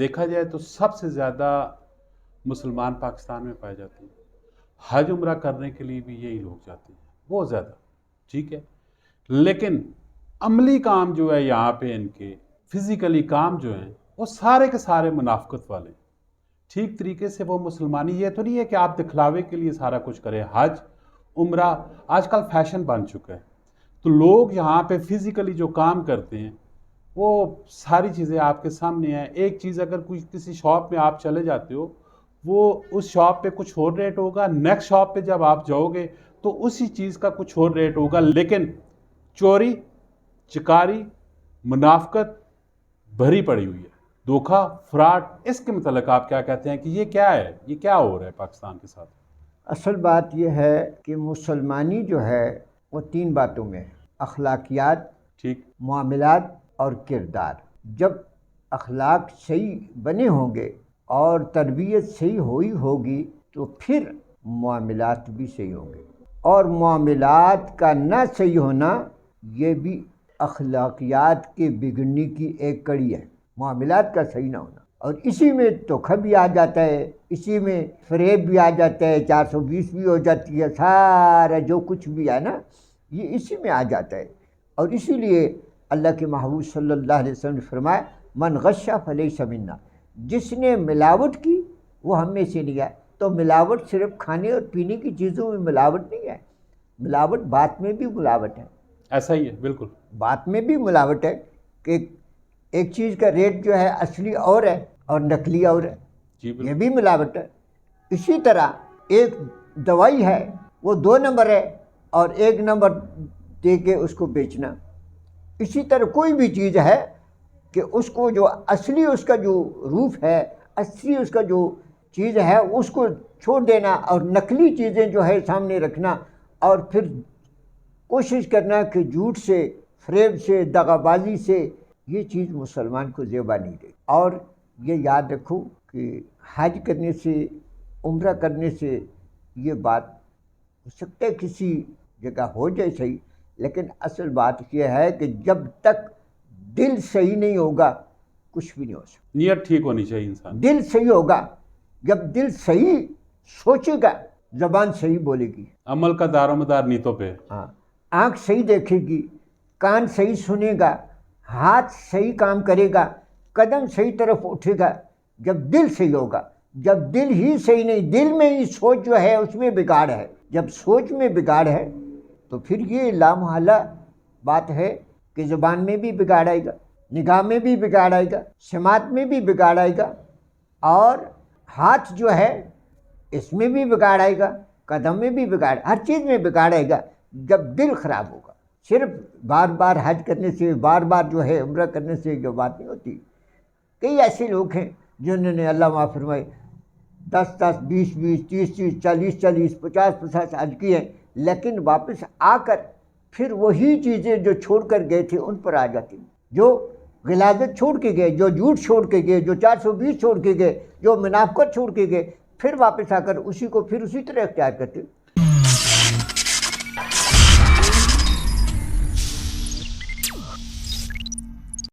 देखा जाए तो सबसे ज़्यादा मुसलमान पाकिस्तान में पाए जाते हैं। हज उम्रा करने के लिए भी यही लोग जाते हैं, बहुत ज़्यादा। ठीक है, लेकिन अमली काम जो है यहाँ पे इनके, फिजिकली काम जो हैं, वो सारे के सारे मुनाफिकत वाले। ठीक तरीके से वो मुसलमानी ये तो नहीं है कि आप दिखलावे के लिए सारा कुछ करें। हज उम्रा आजकल फैशन बन चुका है, तो लोग यहाँ पे फिजिकली जो काम करते हैं वो सारी चीज़ें आपके सामने हैं। एक चीज़ अगर कोई किसी शॉप में आप चले जाते हो, वो उस शॉप पे कुछ और रेट होगा, नेक्स्ट शॉप पे जब आप जाओगे तो उसी चीज़ का कुछ और रेट होगा। लेकिन चोरी चिकारी मुनाफिकत भरी पड़ी हुई है, धोखा फ्रॉड। इसके मतलब आप क्या कहते हैं कि ये क्या है, ये क्या हो रहा है पाकिस्तान के साथ? असल बात यह है कि मुसलमानी जो है वो तीन बातों में है, अखलाकियात, ठीक, मामलात और किरदार। जब अखलाक सही बने होंगे और तरबियत सही हुई होगी तो फिर मामलात भी सही होंगे, और मामलात का ना सही होना ये भी अखलाकियात के बिगड़ने की एक कड़ी है, मामलात का सही ना होना। और इसी में धोखा भी आ जाता है, इसी में फरेब भी आ जाता है, 420 भी हो जाती है, सारा जो कुछ भी है ना ये इसी में आ जाता है। और इसीलिए अल्लाह के महबूब सल्लल्लाहु अलैहि वसल्लम ने फरमाया, मन गश्शा फलैसा मिन्ना, जिसने मिलावट की वो हम में से नहीं है। तो मिलावट सिर्फ खाने और पीने की चीज़ों में मिलावट नहीं है, मिलावट बात में भी मिलावट है। ऐसा ही है, बिल्कुल। बात में भी मिलावट है कि एक चीज़ का रेट जो है असली और है और नकली और है, जी ये भी मिलावट है। इसी तरह एक दवाई है वो 2 नंबर है और 1 नंबर दे के उसको बेचना। इसी तरह कोई भी चीज़ है कि उसको जो असली उसका जो रूप है, असली उसका जो चीज़ है उसको छोड़ देना और नकली चीज़ें जो है सामने रखना, और फिर कोशिश करना कि झूठ से, फरेब से, दगाबाजी से ये चीज़ मुसलमान को ज़ेबा नहीं दे। और ये याद रखो कि हज करने से, उम्रा करने से ये बात हो सकता है किसी जगह हो जाए सही, लेकिन असल बात यह है कि जब तक दिल सही नहीं होगा कुछ भी नहीं हो सकता। नियत ठीक होनी चाहिए इंसान। दिल सही होगा, जब दिल सही सोचेगा ज़बान सही बोलेगी, अमल का दारोमदार नीयतों पे। हाँ, आँख सही देखेगी, कान सही सुनेगा, हाथ सही काम करेगा, कदम सही तरफ उठेगा, जब दिल सही होगा। जब दिल ही सही नहीं, दिल में ही सोच जो है उसमें बिगाड़ है, जब सोच में बिगाड़ है तो फिर ये लामहला बात है कि ज़ुबान में भी बिगाड़ आएगा, निगाह में भी बिगाड़ आएगा, समात में भी बिगाड़ आएगा, और हाथ जो है इसमें भी बिगाड़ आएगा, कदम में भी बिगाड़, हर चीज़ में बिगाड़ आएगा जब दिल ख़राब होगा। सिर्फ बार बार हज करने से, बार बार जो है उम्रा करने से जो बात नहीं होती। कई ऐसे लोग हैं जिन्होंने अल्लाह माफ़ फरमाए 10-10, 20-20, 30-30, 40-40, 50-50 हज किए, लेकिन वापस आकर फिर वही चीज़ें जो छोड़ कर गए थे उन पर आ जाती। जो गिलादत छोड़ के गए, जो झूठ छोड़ के गए, जो 420 छोड़ के गए, जो मुनाफिकत छोड़ के गए, फिर वापस आकर उसी को फिर उसी तरह अख्तियार करते।